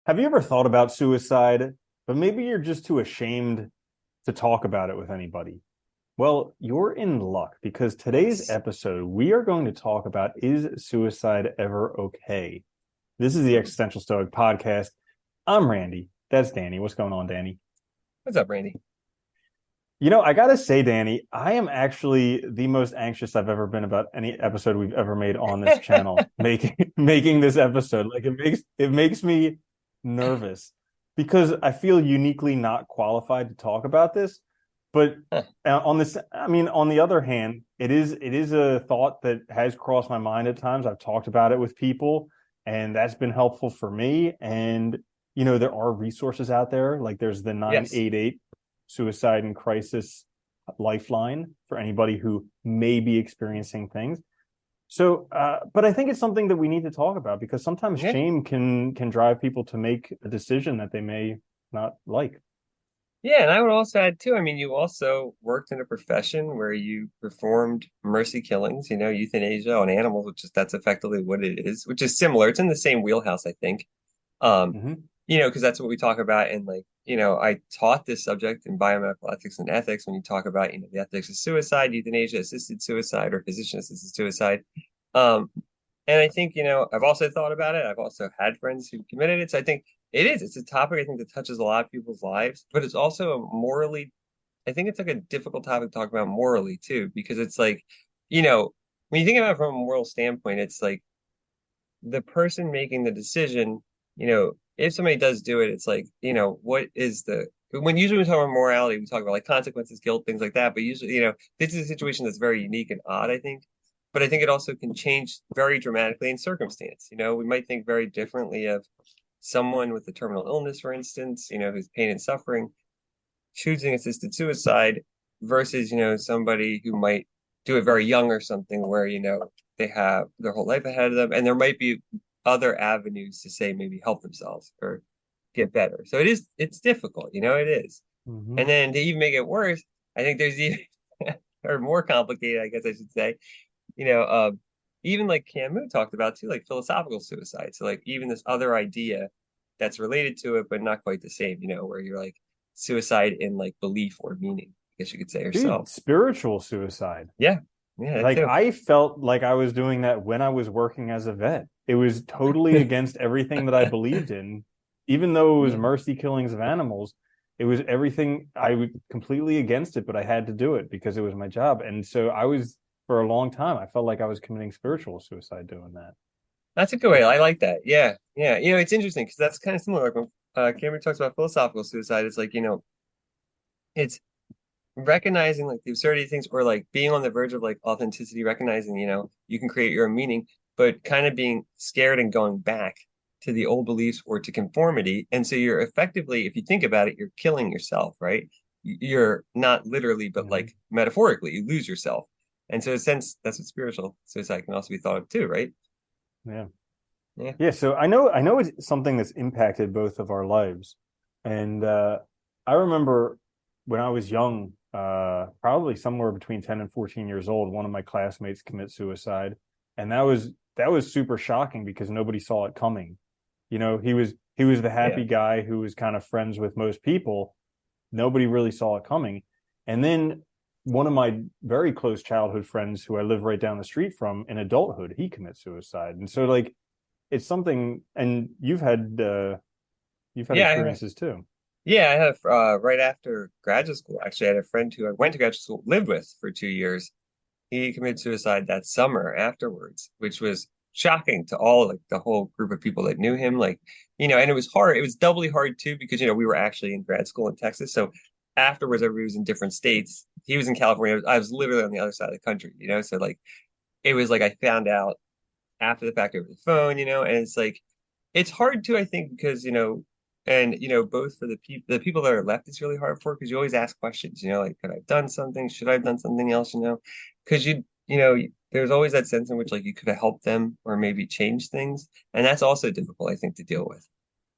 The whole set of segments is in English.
Have you ever thought about suicide, but maybe you're just too ashamed to talk about it with anybody? Well, you're in luck because today's Nice. episode, we are going to talk about, is suicide ever okay? This is the Hmm. Existential Stoic podcast. I'm Randy. That's Danny. What's going on, Danny? What's up, Randy? I gotta say, Danny, I am actually the most anxious I've ever been about any episode we've ever made on this channel. Making making this episode, like it makes me nervous because I feel uniquely not qualified to talk about this. But Huh. on the other hand, it is a thought that has crossed my mind at times. I've talked about it with people, and that's been helpful for me. And there are resources out there, like there's the Yes. 988 suicide and crisis lifeline for anybody who may be experiencing things. But I think it's something that we need to talk about because sometimes Yeah. shame can drive people to make a decision that they may not like. Yeah, and I would also add too, I mean, you also worked in a profession where you performed mercy killings, euthanasia on animals, that's effectively what it is, which is similar. It's in the same wheelhouse, I think. Um, Hmm. because that's what we talk about in I taught this subject in biomedical ethics and ethics when you talk about, the ethics of suicide, euthanasia, assisted suicide, or physician assisted suicide. Um, and I think, I've also thought about it. I've also had friends who committed it. So I think it's a topic I think that touches a lot of people's lives, but it's also a morally, I think it's like a difficult topic to talk about morally too, because it's like, you know, when you think about it from a moral standpoint, it's like the person making the decision, if somebody does do it, it's like, what is when usually we talk about morality, we talk about like consequences, guilt, things like that. But usually, this is a situation that's very unique and odd, I think. But I think it also can change very dramatically in circumstance. We might think very differently of someone with a terminal illness, for instance, who's pain and suffering, choosing assisted suicide versus, somebody who might do it very young or something where, they have their whole life ahead of them. And there might be other avenues to say maybe help themselves or get better. So it's difficult, it is. And Hmm. then to even make it worse, I think there's even, or more complicated, I guess I should say, you know, uh, even like Camus talked about too, like philosophical suicide. So like even this other idea that's related to it, but not quite the same, where you're like suicide in like belief or meaning, I guess you could say Dude, yourself. spiritual suicide. Yeah. Yeah, that Like too. I felt like I was doing that when I was working as a vet. It was totally against everything that I believed in. Even though it was Yeah. mercy killings of animals, it was everything I was completely against it, but I had to do it because it was my job. And so I was for a long time, I felt like I was committing spiritual suicide doing that. That's a good way. I like that. Yeah. Yeah. It's interesting because that's kind of similar. Like when Cameron talks about philosophical suicide, it's like, it's recognizing like the absurdity of things or like being on the verge of like authenticity, recognizing, you can create your own meaning, but kind of being scared and going back to the old beliefs or to conformity. And so you're effectively, if you think about it, you're killing yourself, right? You're not literally, but Mhm. like metaphorically, you lose yourself. And so in a sense, that's what spiritual suicide can also be thought of too, right? Yeah. Yeah. Yeah, so I know it's something that's impacted both of our lives. And I remember when I was young, probably somewhere between 10 and 14 years old, one of my classmates commit suicide. And that was super shocking because nobody saw it coming. He was the Yeah. happy guy who was kind of friends with most people. Nobody really saw it coming. And then one of my very close childhood friends who I live right down the street from in adulthood, he commits suicide. And so like it's something, and you've had Yeah. experiences too. Yeah, I have right after graduate school, actually, I had a friend who I went to graduate school, lived with for 2 years. He committed suicide that summer afterwards, which was shocking to all like the whole group of people that knew him. Like, and it was hard. It was doubly hard too because we were actually in grad school in Texas. So afterwards, everybody was in different states. He was in California. I was literally on the other side of the country, So like it was like I found out after the fact over the phone, and it's like it's hard too, I think, because and both for the people that are left, it's really hard for because you always ask questions, like could I have done something? Should I have done something else? Because there's always that sense in which like you could have helped them or maybe changed things, and that's also difficult, I think, to deal with.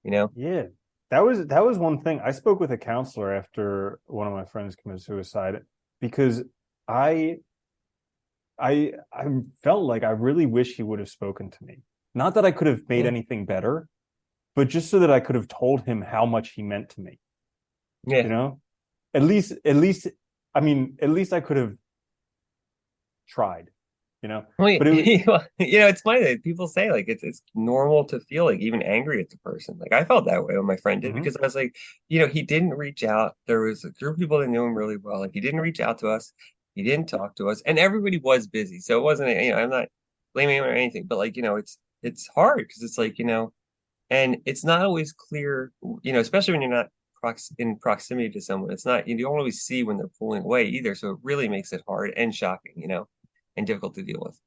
You know? Yeah, that was one thing. I spoke with a counselor after one of my friends committed suicide because I I felt like I really wish he would have spoken to me. Not that I could have made Yeah. anything better, but just so that I could have told him how much he meant to me, you Yeah. know? At least, I mean, at least I could have tried, you know? Well, But it was, it's funny that people say like it's normal to feel like even angry at the person. Like I felt that way when my friend did mhm. because I was like, he didn't reach out. There was a group of people that knew him really well. Like he didn't reach out to us. He didn't talk to us, and everybody was busy. So it wasn't, I'm not blaming him or anything, but like, it's hard because it's like, and it's not always clear, especially when you're not in proximity to someone. It's not, you don't always see when they're pulling away either. So it really makes it hard and shocking, and difficult to deal with.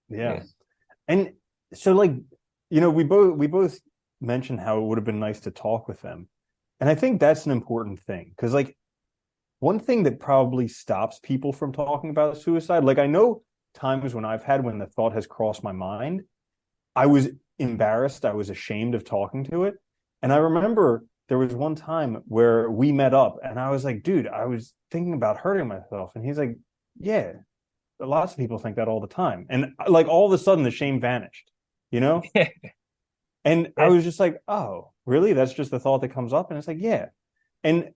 Yeah. Yeah. And so like, we both mentioned how it would have been nice to talk with them. And I think that's an important thing because like one thing that probably stops people from talking about suicide, like I know times when the thought has crossed my mind, I was embarrassed, I was ashamed of talking to it. And I remember there was one time where we met up and I was like, dude, I was thinking about hurting myself. And he's like, yeah, lots of people think that all the time. And like all of a sudden the shame vanished, you know? And I Yeah. was just like, oh, really? That's just the thought that comes up. And it's like, yeah. And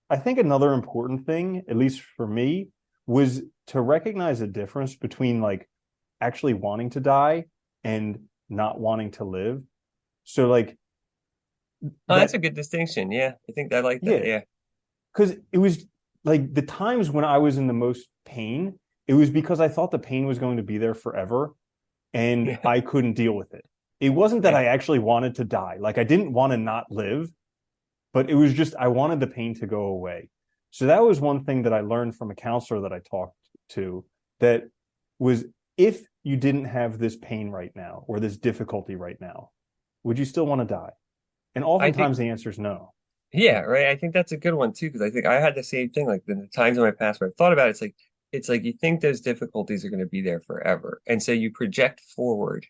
I think another important thing, at least for me, was to recognize the difference between like actually wanting to die and not wanting to live. So like Oh, that's that, a good distinction. Yeah. I think I like that. yeah, Yeah. because it was like the times when I was in the most pain, it was because I thought the pain was going to be there forever and Yeah. I couldn't deal with it. It wasn't that Yeah. I actually wanted to die. Like I didn't want to not live, but it was just I wanted the pain to go away. So that was one thing that I learned from a counselor that I talked to that was if you didn't have this pain right now or this difficulty right now, would you still want to die? And I think, oftentimes the answer is no. yeah, right. I think that's a good one too, because I think I had the same thing. Like in the times in my past where I've thought about it, it's like you think those difficulties are going to be there forever. And so you project forward.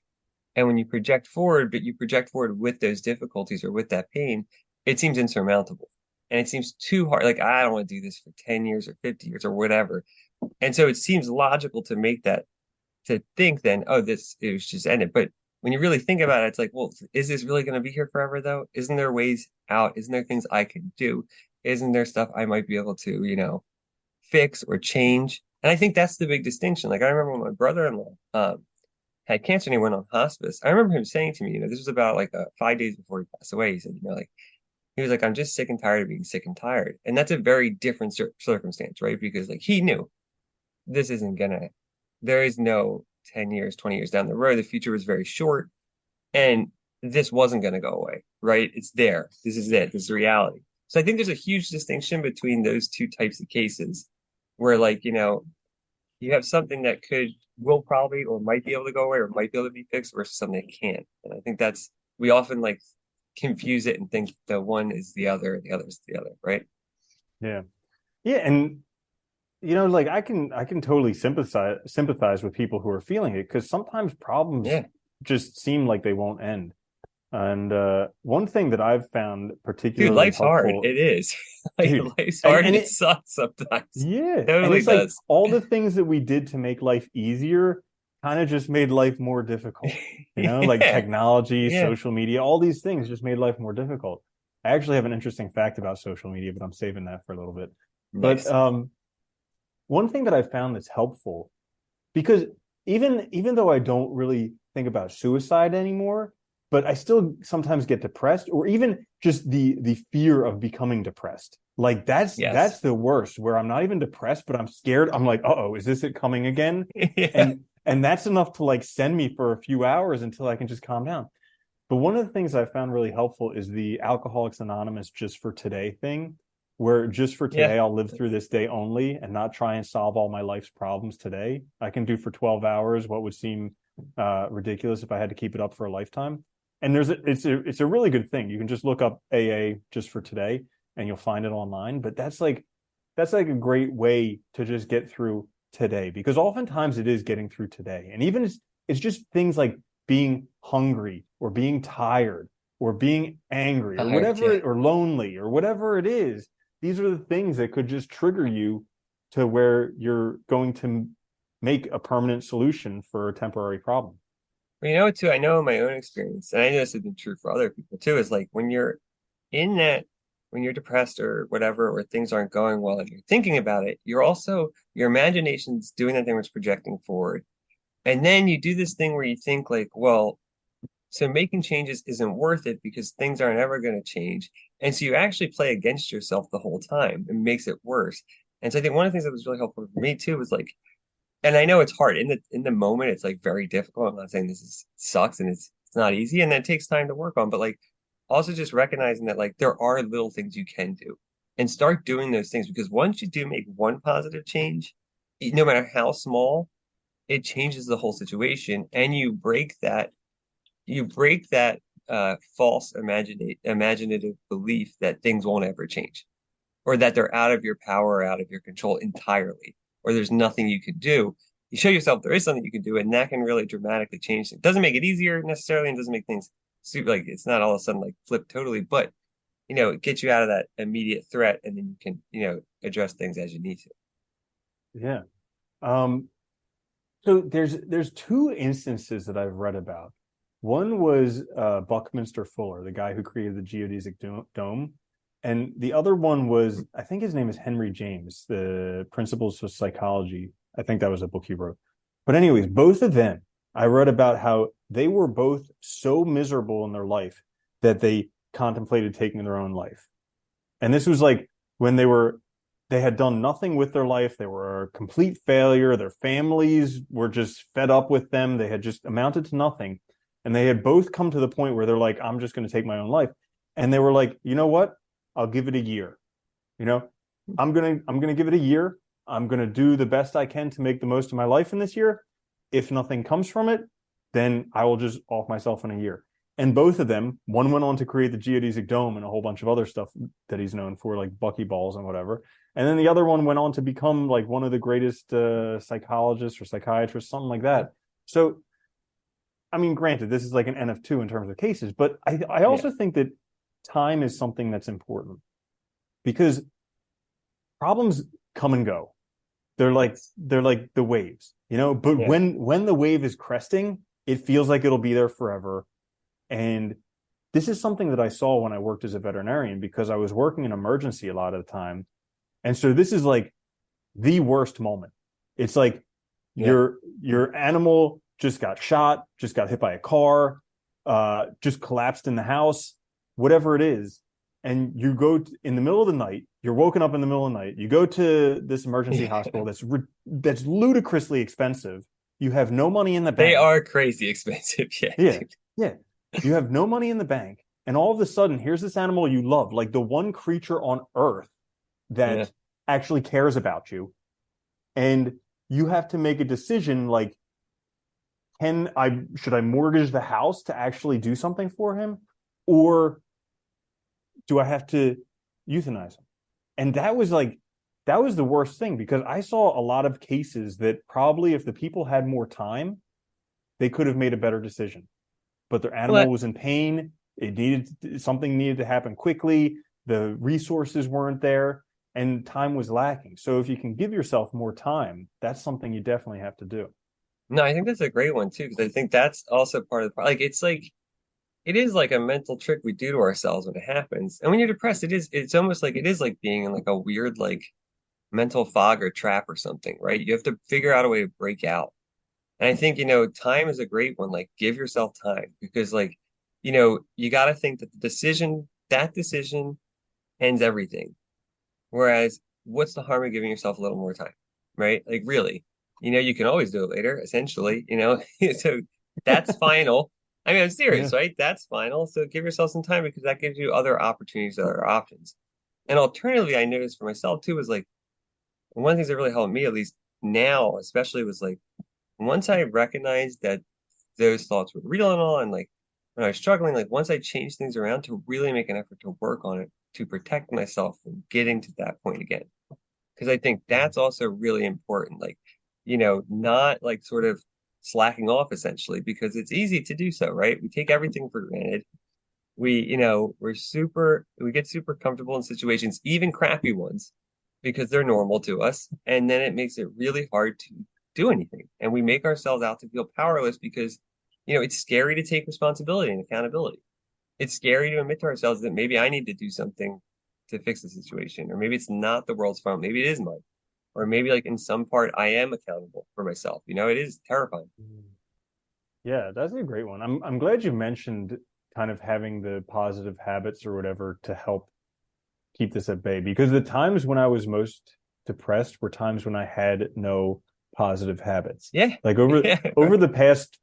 And when you project forward, but you project forward with those difficulties or with that pain, it seems insurmountable. And it seems too hard. Like, I don't want to do this for 10 years or 50 years or whatever. And so it seems logical to make that, to think then, oh, this, it was just ended. But when you really think about it, it's like, well, is this really going to be here forever though? Isn't there ways out? Isn't there things I can do? Isn't there stuff I might be able to, fix or change? And I think that's the big distinction. Like I remember when my brother-in-law had cancer and he went on hospice. I remember him saying to me, this was about like 5 days before he passed away. He said, like he was like, I'm just sick and tired of being sick and tired. And that's a very different circumstance, right? Because like he knew this isn't gonna, there is no 10 years, 20 years down the road. The future was very short and this wasn't gonna go away, right? It's there. This is it. This is reality. So I think there's a huge distinction between those two types of cases where like, you have something that will probably or might be able to go away or might be able to be fixed versus something that can't. And I think we often like confuse it and think the one is the other, the other is the other, right? Yeah. Yeah. And like I can totally sympathize with people who are feeling it because sometimes problems Yeah. just seem like they won't end. And one thing that I've found Dude, particularly life's hard. helpful, It is. Like dude, life's and hard and and it it sucks sometimes. yeah, and Totally it's like does. all the things that we did to make life easier kind of just made life more difficult. Like Yeah. technology, Yeah. social media, all these things just made life more difficult. I actually have an interesting fact about social media, but I'm saving that for a little bit. But Nice. one thing that I found that's helpful because even though I don't really think about suicide anymore, but I still sometimes get depressed, or even just the fear of becoming depressed. Like Yes. that's the worst, where I'm not even depressed, but I'm scared. I'm like, uh-oh, is this it coming again? Yeah. And that's enough to like send me for a few hours until I can just calm down. But one of the things I found really helpful is the Alcoholics Anonymous Just for Today thing, where just for Yeah. today, I'll live through this day only and not try and solve all my life's problems today. I can do for 12 hours what would seem ridiculous if I had to keep it up for a lifetime. And it's a really good thing. You can just look up AA just for today and you'll find it online. But that's like a great way to just get through today because oftentimes it is getting through today. And even it's just things like being hungry or being tired or being angry or Tired. whatever Yeah. or lonely or whatever it is. These are the things that could just trigger you to where you're going to make a permanent solution for a temporary problem. But you know what, too, I know in my own experience, and I know this has been true for other people too, is like when you're in that, when you're depressed or whatever, or things aren't going well and you're thinking about it, you're also, your imagination's doing that thing where it's projecting forward. And then you do this thing where you think like, well, so making changes isn't worth it because things aren't ever going to change. And so you actually play against yourself the whole time. It makes it worse. And so I think one of the things that was really helpful for me too was like, and I know it's hard in the moment, it's like very difficult. I'm not saying this is sucks and it's not easy and that takes time to work on, but like also just recognizing that like there are little things you can do and start doing those things because once you do make one positive change, no matter how small, it changes the whole situation and you break that false imaginative belief that things won't ever change or that they're out of your power or out of your control entirely or there's nothing you can do. You show yourself there is something you can do and that can really dramatically change things. It doesn't make it easier necessarily and doesn't make things super, like it's not all of a sudden like flip totally, but it gets you out of that immediate threat and then you can address things as you need to. Yeah. Um, so there's two instances that I've read about. One was Buckminster Fuller, the guy who created the geodesic dome, and the other one was, I think his name is Henry James, the Principles of Psychology. I think that was a book he wrote. But anyways, both of them, I read about how they were both so miserable in their life that they contemplated taking their own life. And this was like when they had done nothing with their life. They were a complete failure. Their families were just fed up with them. They had just amounted to nothing. And they had both come to the point where they're like, I'm just going to take my own life. And they were like, you know what? I'll give it a year. You know, I'm gonna give it a year. I'm gonna do the best I can to make the most of my life in this year. If nothing comes from it, then I will just off myself in a year. And both of them, one went on to create the geodesic dome and a whole bunch of other stuff that he's known for, like buckyballs and whatever. And then the other one went on to become like one of the greatest psychologists or psychiatrists, something like that. So, I mean, granted, this is like an N of two in terms of cases, but I Yeah. also think that time is something that's important because problems come and go. They're like Yes. they're like the waves, you know. But Yeah. when the wave is cresting, it feels like it'll be there forever. And this is something that I saw when I worked as a veterinarian because I was working in emergency a lot of the time. And so this is like the worst moment. It's like Yeah. your animal just got shot, just got hit by a car, just collapsed in the house, whatever it is. And you go in the middle of the night, you're woken up in the middle of the night, you go to this emergency hospital that's ludicrously expensive. You have no money in the They bank. are crazy expensive. Yeah, Yeah, dude. yeah. You have no money in the bank. And all of a sudden, here's this animal you love, like the one creature on earth Yeah. that actually cares about you. And you have to make a decision like, should I mortgage the house to actually do something for him? Or do I have to euthanize him? And that was the worst thing because I saw a lot of cases that probably if the people had more time, they could have made a better decision. But their animal Well, was in pain. Something needed to happen quickly. The resources weren't there and time was lacking. So if you can give yourself more time, that's something you definitely have to do. no, I think that's a great one too, because I think that's also part of the like it's like it is like a mental trick we do to ourselves when it happens. And when you're depressed, it's almost like it is like being in like a weird like mental fog or trap or something, right? You have to figure out a way to break out. And I think, time is a great one. Like give yourself time because like, you got to think that that decision ends everything. Whereas what's the harm of giving yourself a little more time, right? Like really, you can always do it later, essentially. So that's final. I mean, I'm Yeah. serious, right? That's final. So give yourself some time because that gives you other opportunities, other options. And alternatively, I noticed for myself too, was like one of the things that really helped me, at least now, especially was like once I recognized that those thoughts were real and all, and like when I was struggling, like once I changed things around to really make an effort to work on it to protect myself from getting to that point again. Because I think that's also really important. Like, not like sort of slacking off essentially, because it's easy to do so, right? We take everything for granted. We get super comfortable in situations, even crappy ones, because they're normal to us. And then it makes it really hard to do anything. And we make ourselves out to feel powerless because it's scary to take responsibility and accountability. It's scary to admit to ourselves that maybe I need to do something to fix the situation, or maybe it's not the world's fault, maybe it is mine, or maybe like in some part I am accountable for myself. It is terrifying. Yeah, that's a great one. I'm glad you mentioned kind of having the positive habits or whatever to help keep this at bay, because the times when I was most depressed were times when I had no positive habits. Yeah, Like over yeah, over right. the past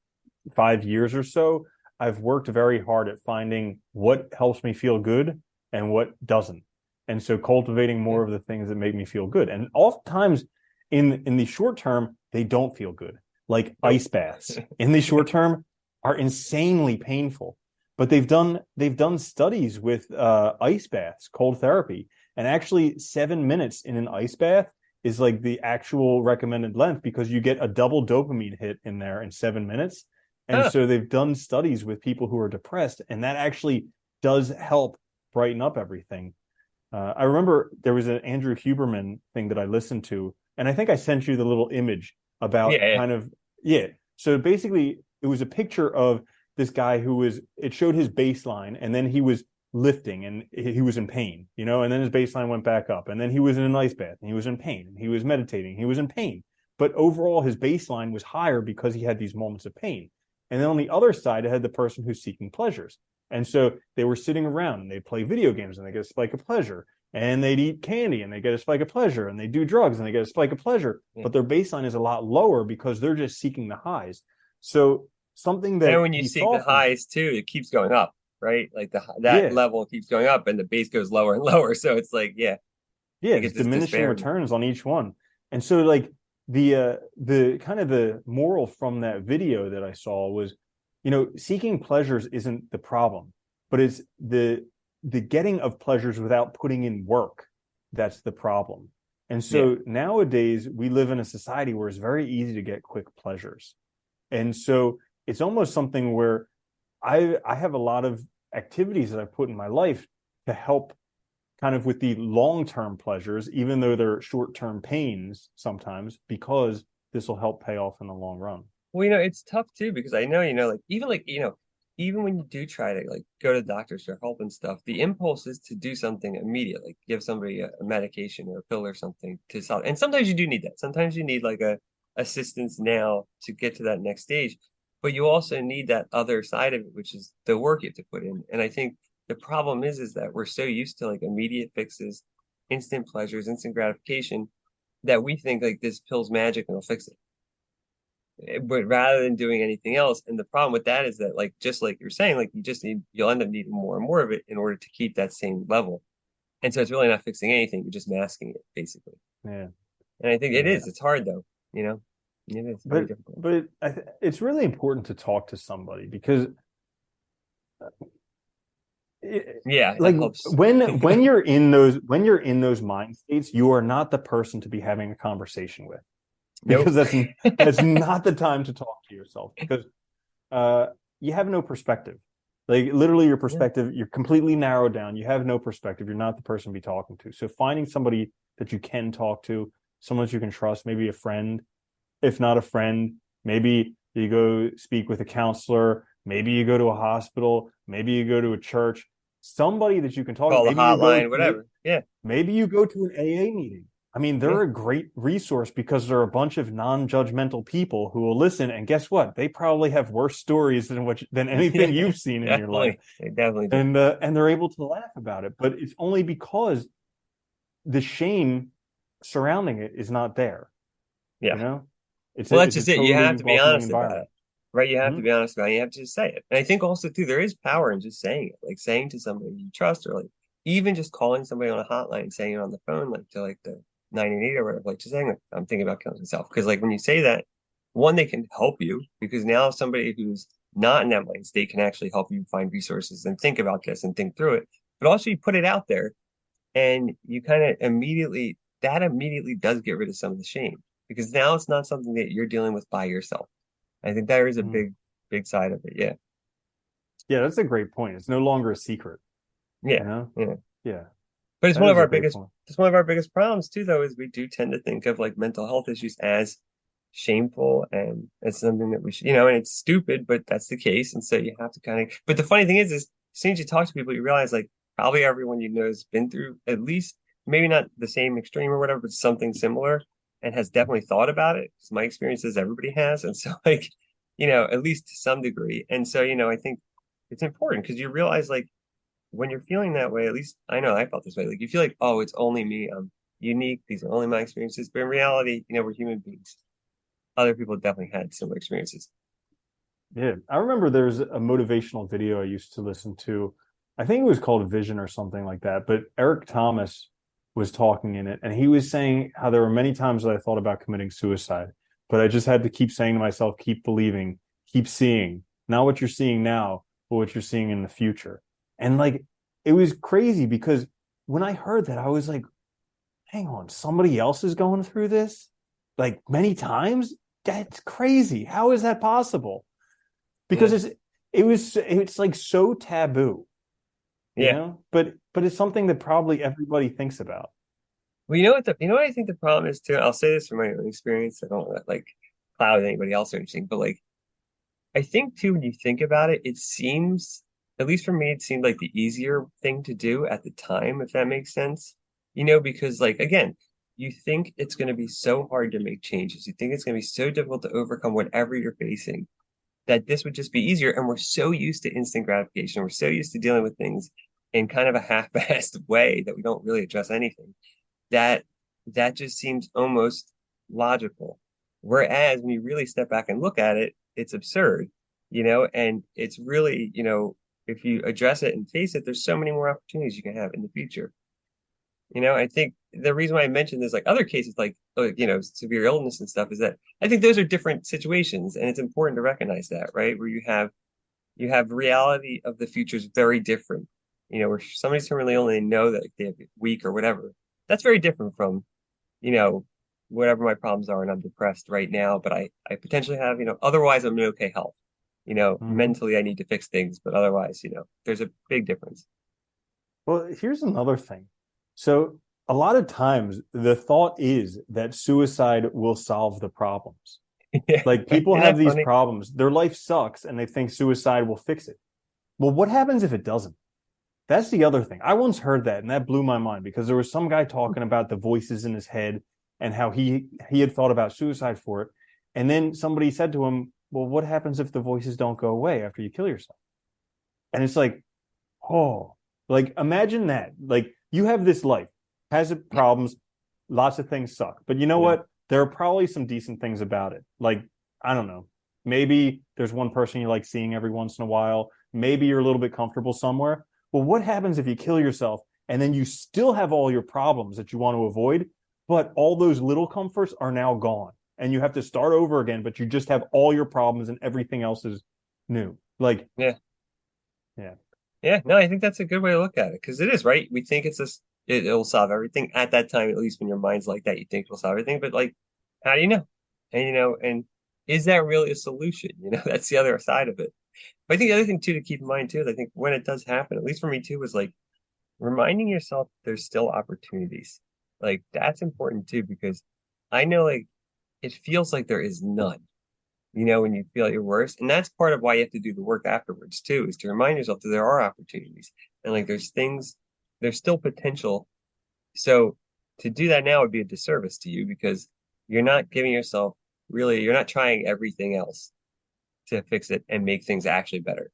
5 years or so, I've worked very hard at finding what helps me feel good and what doesn't. And so cultivating Yeah. more of the things that make me feel good. And oftentimes in the short term, they don't feel good. Like Nope. ice baths in the short term are insanely painful. But they've done studies with ice baths, cold therapy, and actually 7 minutes in an ice bath is like the actual recommended length because you get a double dopamine hit in there in 7 minutes. And Huh. so they've done studies with people who are depressed, and that actually does help brighten up everything. I remember there was an Andrew Huberman thing that I listened to, and I think I sent you the little image about Yeah, kind of, yeah. So basically, it was a picture of this guy who was, it showed his baseline, and then he was lifting and he was in pain, and then his baseline went back up, and then he was in an ice bath and he was in pain, and he was meditating, he was in pain. But overall, his baseline was higher because he had these moments of pain. And then on the other side, it had the person who's seeking pleasures. And so they were sitting around and they'd play video games and they get a spike of pleasure, and they'd eat candy and they get a spike of pleasure, and they do drugs and they get a spike of pleasure, yeah. but their baseline is a lot lower because they're just seeking the highs. So something And that when you he seek saw the from, highs too, it keeps going up, right? Like that yeah, level keeps going up, and the base goes lower and lower. So it's like, yeah, yeah, you it's get this diminishing disparity. returns on each one. And so like the kind of the moral from that video that I saw was, seeking pleasures isn't the problem, but it's the getting of pleasures without putting in work that's the problem. And Yeah, so nowadays we live in a society where it's very easy to get quick pleasures. And so it's almost something where I have a lot of activities that I put in my life to help kind of with the long-term pleasures, even though they're short-term pains sometimes, because this will help pay off in the long run. well, it's tough too because I know, even when you do try to like go to the doctors for help and stuff, the impulse is to do something immediate, like give somebody a medication or a pill or something to solve. And sometimes you do need that. Sometimes you need like a assistance now to get to that next stage, but you also need that other side of it, which is the work you have to put in. And I think the problem is that we're so used to like immediate fixes, instant pleasures, instant gratification that we think like this pill's magic and it'll fix it, but rather than doing anything else. And the problem with that is that, like, just like you're saying, like you'll end up needing more and more of it in order to keep that same level. And so it's really not fixing anything, you're just masking it, basically. Yeah, And I think yeah. it's hard though, it is very But difficult. it's really important to talk to somebody because it, Yeah, that like helps. when you're in those mind states, you are not the person to be having a conversation with, because Nope. that's not the time to talk to yourself, because uh you have no perspective. Like literally your Yeah. perspective, you're completely narrowed down. You have no perspective. You're not the person to be talking to. So finding somebody that you can talk to, someone that you can trust, maybe a friend. If not a friend, maybe you go speak with a counselor, maybe you go to a hospital, maybe you go to a church, somebody that you can talk to. Call the hotline, whatever. Yeah. Maybe you go to an AA meeting. I mean, Yeah. they're a great resource because they're a bunch of non-judgmental people who will listen. And guess what? They probably have worse stories than anything Yeah. you've seen in your life, Definitely. They definitely do. and they're able to laugh about it. But it's only because the shame surrounding it is not there. You Yeah. know, Well, that's it's a just it. You totally have to be welcoming honest about it, environment. right? You have to Mhm. be honest about it. You have to just say it. And I think also too, there is power in just saying it, like saying to somebody you trust, or like even just calling somebody on a hotline and saying it on the phone, like to like the 988 or whatever, like just saying like I'm thinking about killing myself. Because like when you say that, one, they can help you because now somebody who's not in that mind state can actually help you find resources and think about this and think through it. But also you put it out there and you kind of immediately does get rid of some of the shame because now it's not something that you're dealing with by yourself. I think there is a Mhm. big side of it. Yeah. Yeah, that's a great point. It's no longer a secret. Yeah. You know? Yeah. Yeah, But that is a great point. it's one of our biggest problems too, though, is we do tend to think of like mental health issues as shameful, and it's something that we should, and it's stupid, but that's the case. And so you have to kind of, but the funny thing is as soon as you talk to people, you realize like probably everyone you know has been through at least maybe not the same extreme or whatever, but something similar and has definitely thought about it. Because my experience is everybody has. And so like, at least to some degree. And so, I think it's important because you realize like when you're feeling that way, at least I know I felt this way. Like you feel like, oh, it's only me. I'm unique. These are only my experiences. But in reality, we're human beings. Other people definitely had similar experiences. Yeah, I remember there's a motivational video I used to listen to. I think it was called Vision or something like that. But Eric Thomas was talking in it, and he was saying how there were many times that I thought about committing suicide, but I just had to keep saying to myself, keep believing, keep seeing, not what you're seeing now, but what you're seeing in the future. And like, it was crazy because when I heard that, I was like, hang on, somebody else is going through this like many times? That's crazy. How is that possible? Because Yeah. it's like so taboo, Yeah. but it's something that probably everybody thinks about. Well, you know what I think the problem is too. I'll say this from my own experience. I don't want to like cloud anybody else or anything, but like I think too when you think about it, it seems, at least for me, it seemed like the easier thing to do at the time, if that makes sense. Because like again, you think it's going to be so hard to make changes. You think it's going to be so difficult to overcome whatever you're facing that this would just be easier. And we're so used to instant gratification. We're so used to dealing with things in kind of a half-assed way that we don't really address anything. That that just seems almost logical. Whereas when you really step back and look at it, it's absurd, and it's really, if you address it and face it, there's so many more opportunities you can have in the future. I think the reason why I mentioned there's like other cases like severe illness and stuff is that I think those are different situations, and it's important to recognize that, right? Where you have reality of the future is very different. Where somebody's terminally ill and they know that like, they have a week or whatever. That's very different from, you know, whatever my problems are and I'm depressed right now, but I potentially have, otherwise I'm in okay health. Mm-hmm. Mentally I need to fix things, but otherwise, there's a big difference. Well, here's another thing. So a lot of times the thought is that suicide will solve the problems. Yeah. Like people Isn't have that these funny? problems, their life sucks, and they think suicide will fix it. Well, what happens if it doesn't? That's the other thing. I once heard that, and that blew my mind because there was some guy talking about the voices in his head and how he had thought about suicide for it. And then somebody said to him, "Well, what happens if the voices don't go away after you kill yourself?" And it's like, oh, like imagine that. Like you have this life, has its problems, lots of things suck. But you know Yeah. what? There are probably some decent things about it. Like, I don't know. Maybe there's one person you like seeing every once in a while. Maybe you're a little bit comfortable somewhere. Well, what happens if you kill yourself and then you still have all your problems that you want to avoid, but all those little comforts are now gone and you have to start over again, but you just have all your problems and everything else is new. Like, Yeah. yeah. Yeah. No, I think that's a good way to look at it because it is, right? We think it's this, it'll solve everything at that time, at least when your mind's like that, you think it'll solve everything. But like, how do you know? And is that really a solution? That's the other side of it. But I think the other thing too to keep in mind too is I think when it does happen, at least for me too, was like reminding yourself there's still opportunities. Like that's important too because I know like it feels like there is none, when you feel at your worst. And that's part of why you have to do the work afterwards too, is to remind yourself that there are opportunities and like there's things, there's still potential. So to do that now would be a disservice to you because you're not giving yourself really, you're not trying everything else to fix it and make things actually better.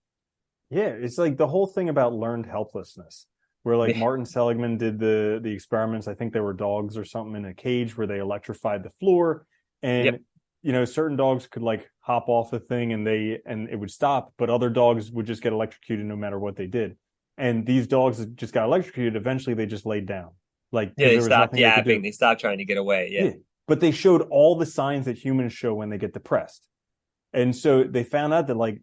Yeah, it's like the whole thing about learned helplessness, where like Yeah. Martin Seligman did the experiments. I think there were dogs or something in a cage where they electrified the floor, and Yep. certain dogs could like hop off the thing and it would stop, but other dogs would just get electrocuted no matter what they did. And these dogs that just got electrocuted, eventually they just laid down, like Yeah, because they there was stopped nothing they could yapping. do. They stopped trying to get away. Yeah. Yeah, but they showed all the signs that humans show when they get depressed, and so they found out that like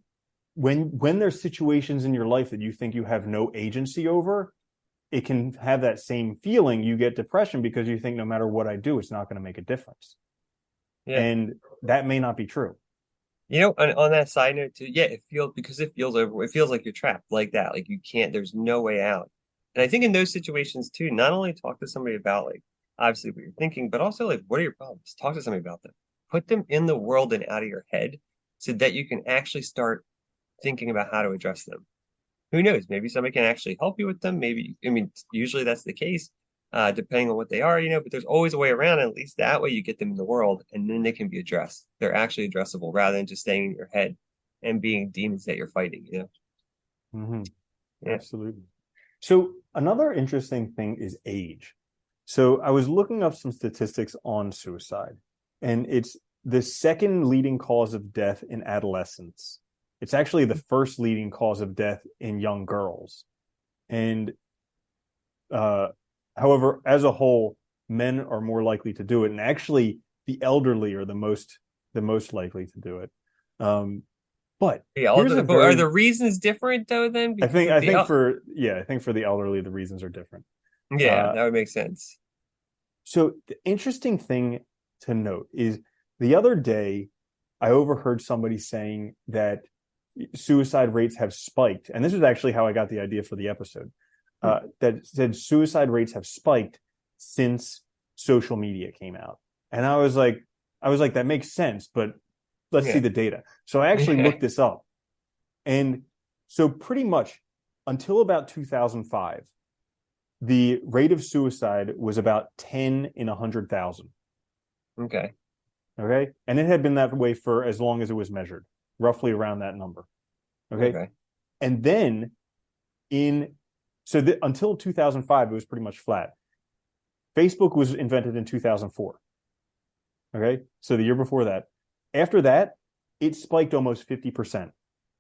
when there's situations in your life that you think you have no agency over, it can have that same feeling. You get depression because you think no matter what I do, it's not going to make a difference. Yeah. And that may not be true. On that side note too, yeah, it feels over, it feels like you're trapped like that. Like you can't, there's no way out. And I think in those situations too, not only talk to somebody about like obviously what you're thinking, but also like what are your problems? Talk to somebody about them. put them in the world and out of your head so that you can actually start thinking about how to address them. Who knows? Maybe somebody can actually help you with them. Maybe, I mean, usually that's the case, depending on what they are, but there's always a way around. And at least that way you get them in the world and then they can be addressed. They're actually addressable rather than just staying in your head and being demons that you're fighting. Hmm. Yeah. Absolutely. So another interesting thing is age. So I was looking up some statistics on suicide, and it's the second leading cause of death in adolescence. It's actually the first leading cause of death in young girls. And uh, however, as a whole, men are more likely to do it, and actually, the elderly are the most likely to do it. Um, but Yeah, here's a but are the very reasons different though then? I Because think like I think for yeah, I think for the elderly the reasons are different. yeah, Uh, that would make sense. so the interesting thing to note is the other day I overheard somebody saying that suicide rates have spiked, and this is actually how I got the idea for the episode. Hmm. That said suicide rates have spiked since social media came out, and I was like, that makes sense, but let's see Yeah. the data. So I actually Yeah. looked this up, and so pretty much until about 2005, the rate of suicide was about 10 in 100,000. Okay. Okay. And it had been that way for as long as it was measured, roughly around that number. Okay. Okay. And then in, until 2005, it was pretty much flat. Facebook was invented in 2004. Okay. So the year before that. After that, it spiked almost 50%.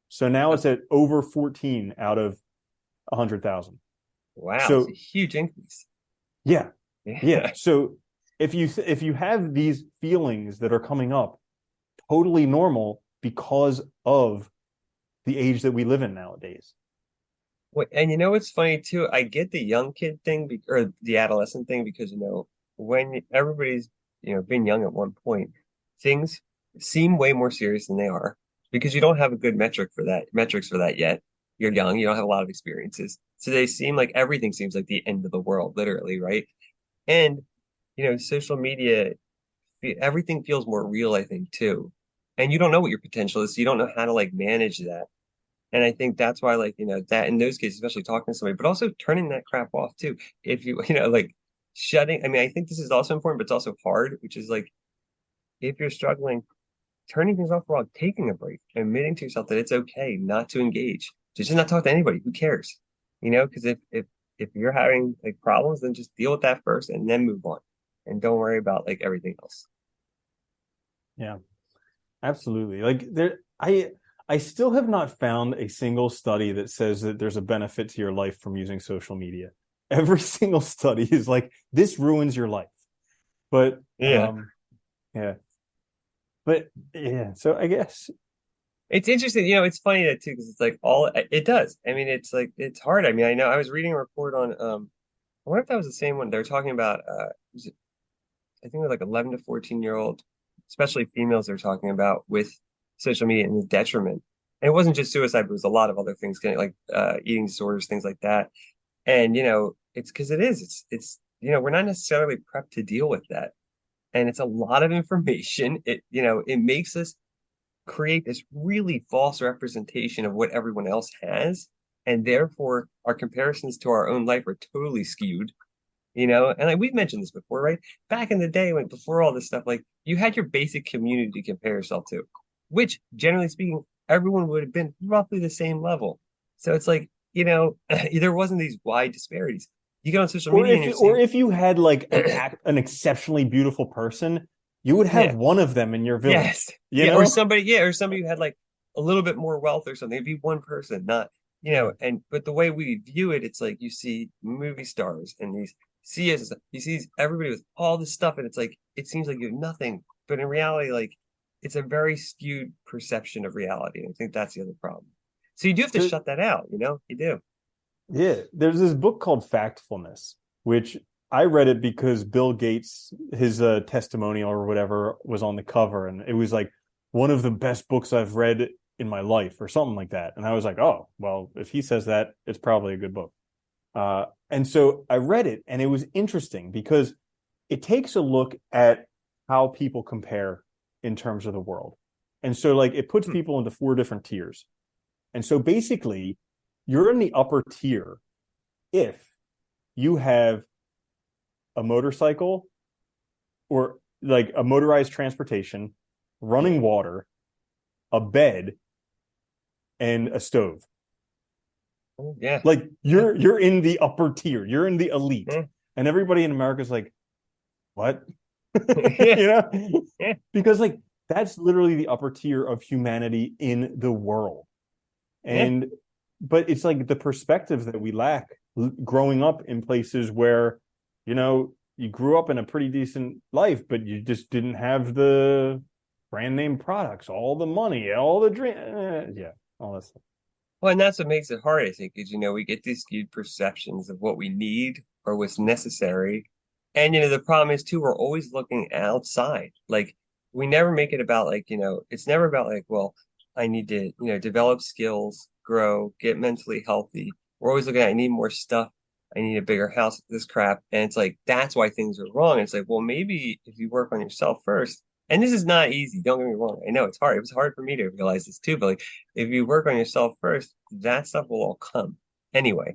So now Uh, it's at over 14 out of 100,000. wow, it's a So huge increase. yeah, yeah. Yeah. So if you have these feelings that are coming up, totally normal because of the age that we live in nowadays. And what's funny too? I get the young kid thing or the adolescent thing because when everybody's been young at one point, things seem way more serious than they are because you don't have a good metrics for that yet. You're young, you don't have a lot of experiences. So they seem like everything seems like the end of the world, literally, right? And social media, everything feels more real, I think, too. And you don't know what your potential is, so you don't know how to like manage that. And I think that's why, like, that in those cases, especially talking to somebody, but also turning that crap off too. If you, like shutting, I mean, I think this is also important, but it's also hard, which is like, if you're struggling, turning things off while taking a break, admitting to yourself that it's okay not to engage, to just not talk to anybody. Who cares? Because if you're having like problems, then just deal with that first and then move on. And don't worry about like everything else. Yeah, absolutely. Like I still have not found a single study that says that there's a benefit to your life from using social media. Every single study is like this ruins your life. But Yeah. yeah. But yeah, so I guess It's interesting, it's funny that too, because it's like all it does. I mean, it's like it's hard. I mean, I know I was reading a report on I wonder if that was the same one. They were talking about was it, I think it was like 11 to 14-year-old, especially females they're talking about with social media and the detriment. And it wasn't just suicide, but it was a lot of other things, like eating disorders, things like that. And it's because it's we're not necessarily prepped to deal with that. And it's a lot of information. It makes us create this really false representation of what everyone else has. And therefore, our comparisons to our own life are totally skewed. And like we've mentioned this before, right? Back in the day, when before all this stuff, like you had your basic community to compare yourself to, which generally speaking, everyone would have been roughly the same level. So it's like, there wasn't these wide disparities. You get on social or media and if you're or seeing, if you had like an exceptionally beautiful person, you would have yeah, one of them in your yes. village, you Yeah, know? or somebody who had like a little bit more wealth or something. It'd be one person, not, Yeah. and but the way we view it, it's like you see movie stars and these CEOs, you see everybody with all this stuff, and it's like it seems like you have nothing. But in reality, like it's a very skewed perception of reality. And I think that's the other problem. So you do have to So shut that out, you do. yeah, there's this book called Factfulness, which I read it because Bill Gates, his testimonial or whatever was on the cover, and it was like one of the best books I've read in my life, or something like that. And I was like, oh, well, if he says that, it's probably a good book. And so I read it, and it was interesting because it takes a look at how people compare in terms of the world. And so like it puts Hmm. people into four different tiers. And so basically, you're in the upper tier if you have a motorcycle or like a motorized transportation, Yeah. running water, a bed, and a stove. Oh, yeah. Like Yeah. you're in the upper tier, you're in the elite, Yeah. and everybody in America is like, what? Yeah. You know, Yeah. because like that's literally the upper tier of humanity in the world. Yeah. And but it's like the perspective that we lack growing up in places where, you grew up in a pretty decent life, but you just didn't have the brand name products, all the money, all the dream, yeah, all that stuff. Well, and that's what makes it hard, I think, is we get these skewed perceptions of what we need or what's necessary. And the problem is too, we're always looking outside. Like we never make it about like, it's never about like, well, I need to, develop skills, grow, get mentally healthy. We're always looking at I need more stuff. I need a bigger house, this crap. And it's like that's why things are wrong. It's like, well, maybe if you work on yourself first, and this is not easy, don't get me wrong. I know it's hard. It was hard for me to realize this too, but like if you work on yourself first, that stuff will all come anyway,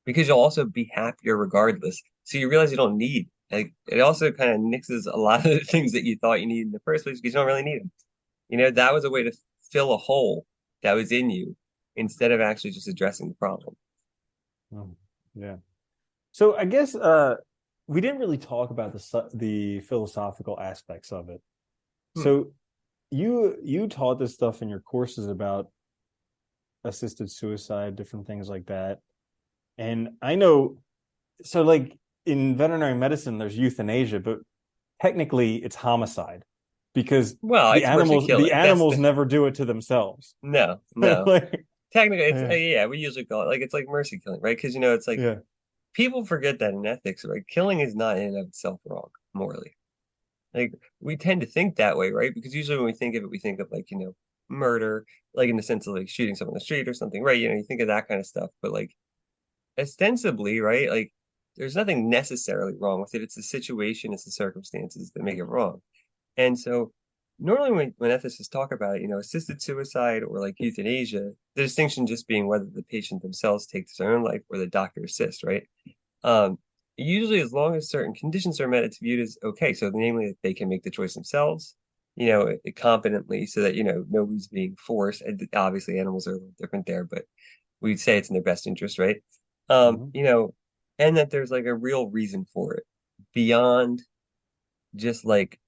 because you'll also be happier regardless. So you realize you don't need, like, it also kind of nixes a lot of the things that you thought you needed in the first place because you don't really need them. That was a way to fill a hole that was in you instead of actually just addressing the problem. Oh, yeah. So I guess we didn't really talk about the philosophical aspects of it. Hmm. So you taught this stuff in your courses about assisted suicide, different things like that. And I know, so like in veterinary medicine, there's euthanasia, but technically it's homicide because Well, the it's mercy animals the killing. That's animals the never do it to themselves. no, no. Like, Technically, it's yeah, yeah, we usually call it like it's like mercy killing, right? Because it's like yeah. people forget that in ethics, right? Killing is not in and of itself wrong morally. Like we tend to think that way, right? Because usually when we think of it, we think of like, murder, like in the sense of like shooting someone in the street or something, right? You think of that kind of stuff. But like ostensibly, right? Like there's nothing necessarily wrong with it. It's the situation, it's the circumstances that make it wrong. And so normally when ethicists talk about it, assisted suicide or like euthanasia, the distinction just being whether the patient themselves takes their own life or the doctor assists, right? Um, Usually, as long as certain conditions are met, it's viewed as okay. So, namely, that they can make the choice themselves, competently, so that nobody's being forced. And obviously, animals are a little different there, but we'd say it's in their best interest, right? Mhm. And that there's like a real reason for it beyond just like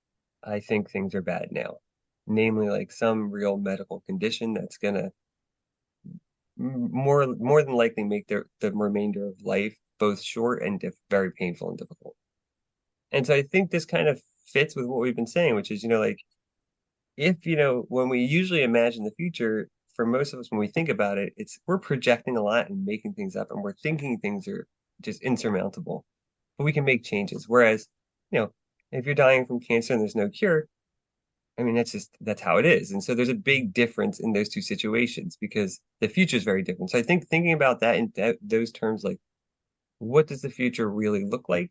I think things are bad now, namely like some real medical condition that's gonna more than likely make the remainder of life both short and very painful and difficult. And so I think this kind of fits with what we've been saying, which is, like if, when we usually imagine the future, for most of us, when we think about it, we're projecting a lot and making things up and we're thinking things are just insurmountable, but we can make changes. Whereas, you know, if you're dying from cancer and there's no cure, I mean, that's how it is. And so there's a big difference in those two situations because the future is very different. So I think thinking about that in those terms, like what does the future really look like?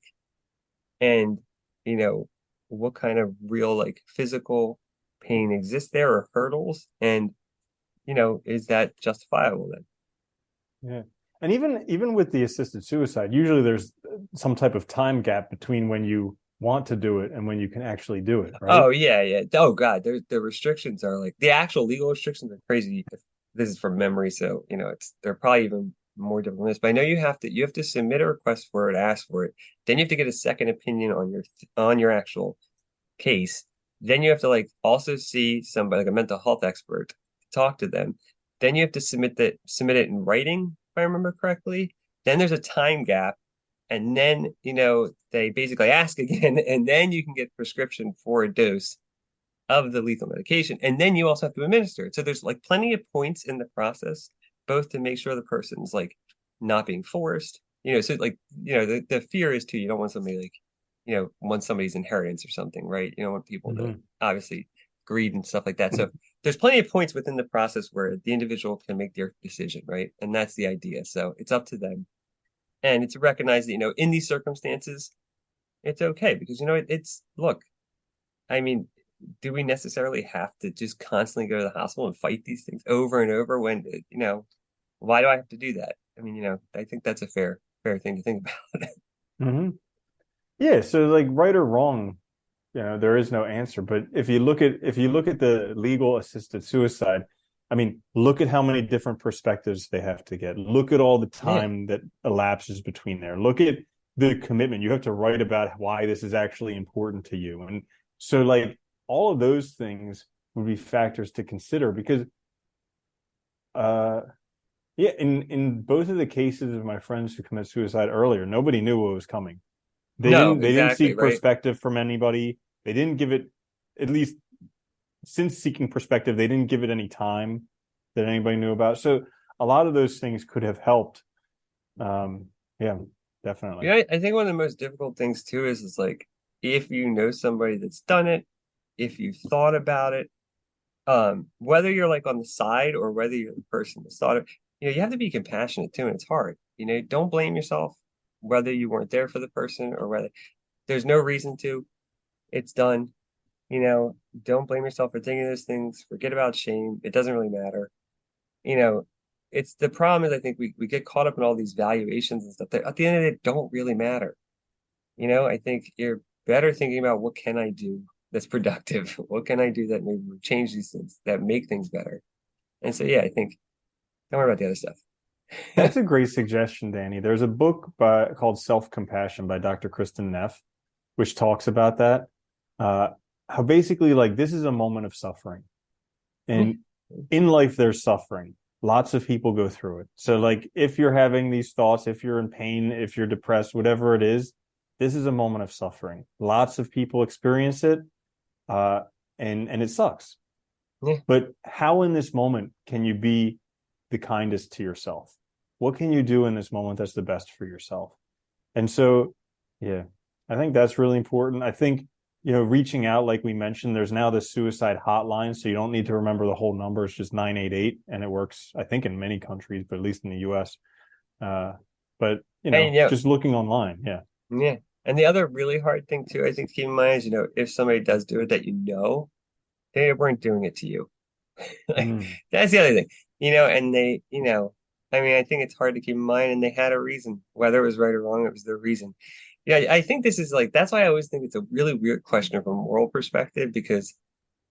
And you know what kind of real like physical pain exists there or hurdles, and is that justifiable then? Yeah. And even with the assisted suicide, usually there's some type of time gap between when you want to do it and when you can actually do it, right? Oh yeah, yeah. Oh God, the restrictions are like the actual legal restrictions are crazy. This is from memory, so they're probably even more difficult than this. But I know you have to submit a request for it, ask for it, then you have to get a second opinion on your actual case. Then you have to like also see somebody like a mental health expert, talk to them. Then you have to submit it in writing, if I remember correctly. Then there's a time gap, and then they basically ask again, and then you can get prescription for a dose of the lethal medication, and then you also have to administer it. So there's like plenty of points in the process, both to make sure the person's like not being forced. So like the fear is too, you don't want somebody like want somebody's inheritance or something, right? You don't want people to Hmm. obviously greed and stuff like that. So there's plenty of points within the process where the individual can make their decision, right? And that's the idea. So it's up to them. And it's recognized that, in these circumstances, it's okay because it's look, I mean, do we necessarily have to just constantly go to the hospital and fight these things over and over when, why do I have to do that? I mean, I think that's a fair thing to think about. Hmm. Yeah, so like right or wrong, there is no answer. But if you look at the legal assisted suicide, I mean, look at how many different perspectives they have to get. Look at all the Yeah. time that elapses between there. Look at the commitment. You have to write about why this is actually important to you. And so like all of those things would be factors to consider because uh yeah, in both of the cases of my friends who commit suicide earlier, nobody knew what was coming. They No, didn't they didn't exactly, seek right? perspective from anybody. They didn't give it, at least since seeking perspective, they didn't give it any time that anybody knew about. So a lot of those things could have helped. Yeah, definitely. I think one of the most difficult things too is like if you know somebody that's done it, if you've thought about it, whether you're like on the side or whether you're the person that's thought it, you have to be compassionate too, and it's hard. Don't blame yourself whether you weren't there for the person or whether there's no reason to. It's done. You know, don't blame yourself for thinking those things. Forget about shame. It doesn't really matter. You know, it's the problem is I think we get caught up in all these valuations and stuff that at the end of the day don't really matter. I think you're better thinking about what can I do that's productive? What can I do that maybe will change these things that make things better? And so, yeah, I think don't worry about the other stuff. That's a great suggestion, Danny. There's a book called Self-Compassion by Dr. Kristen Neff, which talks about that. Uh, how basically like this is a moment of suffering. Yeah, And in life, there's suffering. Lots of people go through it. So, like, if you're having these thoughts, if you're in pain, if you're depressed, whatever it is, this is a moment of suffering. Lots of people experience it, uh, and it sucks. yeah. But how in this moment can you be the kindest to yourself? What can you do in this moment that's the best for yourself? And so, yeah, I think that's really important. I think, reaching out, like we mentioned, there's now this suicide hotline. So you don't need to remember the whole number. It's just 988. And it works, I think, in many countries, but at least in the US. Uh, but, And just looking online. Yeah. yeah. And the other really hard thing too, I think to keep in mind is, if somebody does do it that they weren't doing it to you. Like Mm. that's the other thing, and I mean, I think it's hard to keep in mind, and they had a reason, whether it was right or wrong, it was their reason. Yeah, I think this is like that's why I always think it's a really weird question from a moral perspective because,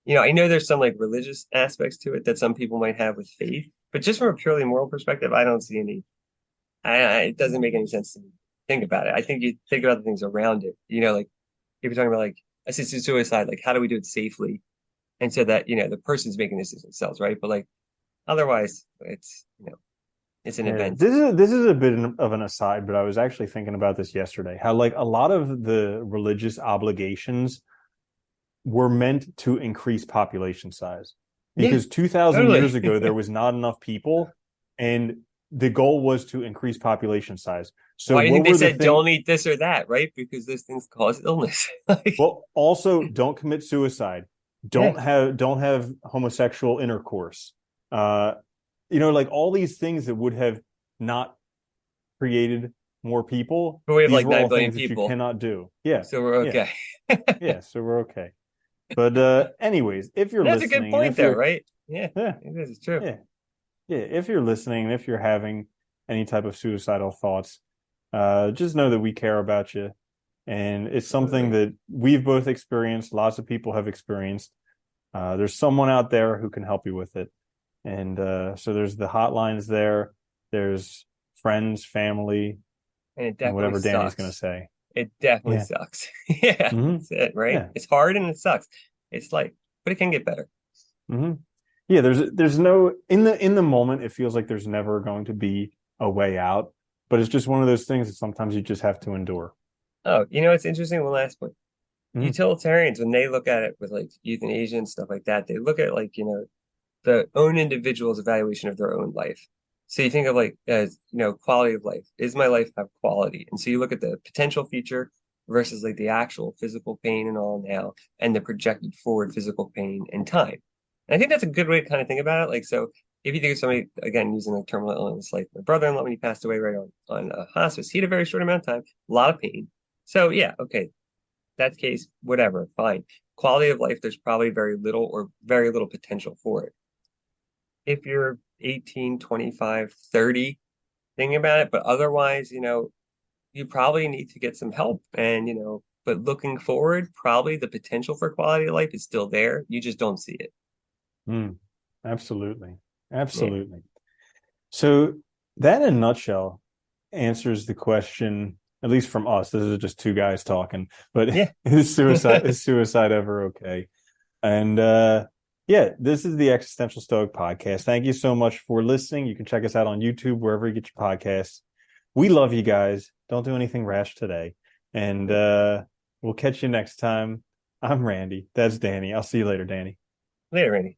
I know there's some like religious aspects to it that some people might have with faith, but just from a purely moral perspective, I don't see any. It doesn't make any sense to me. Think about it. I think you think about the things around it. Like if you're talking about like assisted suicide, like how do we do it safely? And so that the person's making this themselves, right? But like otherwise, it's an Yeah, event. this is a bit of an aside, but I was actually thinking about this yesterday. How like a lot of the religious obligations were meant to increase population size Yeah, because 2000 totally. years ago there was not enough people and the goal was to increase population size. So Why do you think what they were the said thing? don't eat this or that, right? Because those things cause illness. Like, Well, also don't commit suicide. yeah, Don't have homosexual intercourse. uh like all these things that would have not created more people, but we have these like were 9 all billion things that you people, cannot do. Yeah. so we're Yeah. okay. Yeah, so we're okay. But anyways, if you're That's a good listening and point, if though, you're right? Yeah, yeah, it is. It's true. yeah, yeah, if you're listening and if you're having any type of suicidal thoughts, just know that we care about you. And it's something Absolutely. that we've both experienced, lots of people have experienced. There's someone out there who can help you with it. And so there's the hotlines there, there's friends, family, And it and definitely whatever Danny's going to sucks. say. It definitely Yeah. sucks. Yeah, Hmm. that's it, right? Yeah. It's hard and it sucks. It's like, but it can get better. Hmm. Yeah, there's no, in the moment it feels like there's never going to be a way out, but it's just one of those things that sometimes you just have to endure. Oh, it's interesting. One last point. Mm-hmm. Utilitarians, when they look at it with like euthanasia and stuff like that, they look at like, the own individual's evaluation of their own life. So you think of like as, quality of life. Is my life have quality? And so you look at the potential future versus like the actual physical pain and all now, and the projected forward physical pain and time. And I think that's a good way to kind of think about it. Like, so if you think of somebody, again, using like terminal illness, like my brother-in-law, when he passed away right on hospice, he had a very short amount of time, a lot of pain. So yeah, okay, that's case, whatever, fine. quality of life, there's probably very little potential for it. If you're 18, 25, 30, thinking about it, but otherwise, you probably need to get some help. And, but looking forward, probably the potential for quality of life is still there. You just don't see it. Mm, absolutely. Yeah. Absolutely. So that in a nutshell answers the question, at least from us. This is just two guys talking, but Yeah. is suicide ever okay? And yeah, this is the Existential Stoic podcast. Thank you so much for listening. You can check us out on YouTube, wherever you get your podcasts. We love you guys. Don't do anything rash today. And we'll catch you next time. I'm Randy. That's Danny. I'll see you later, Danny. Later, Randy.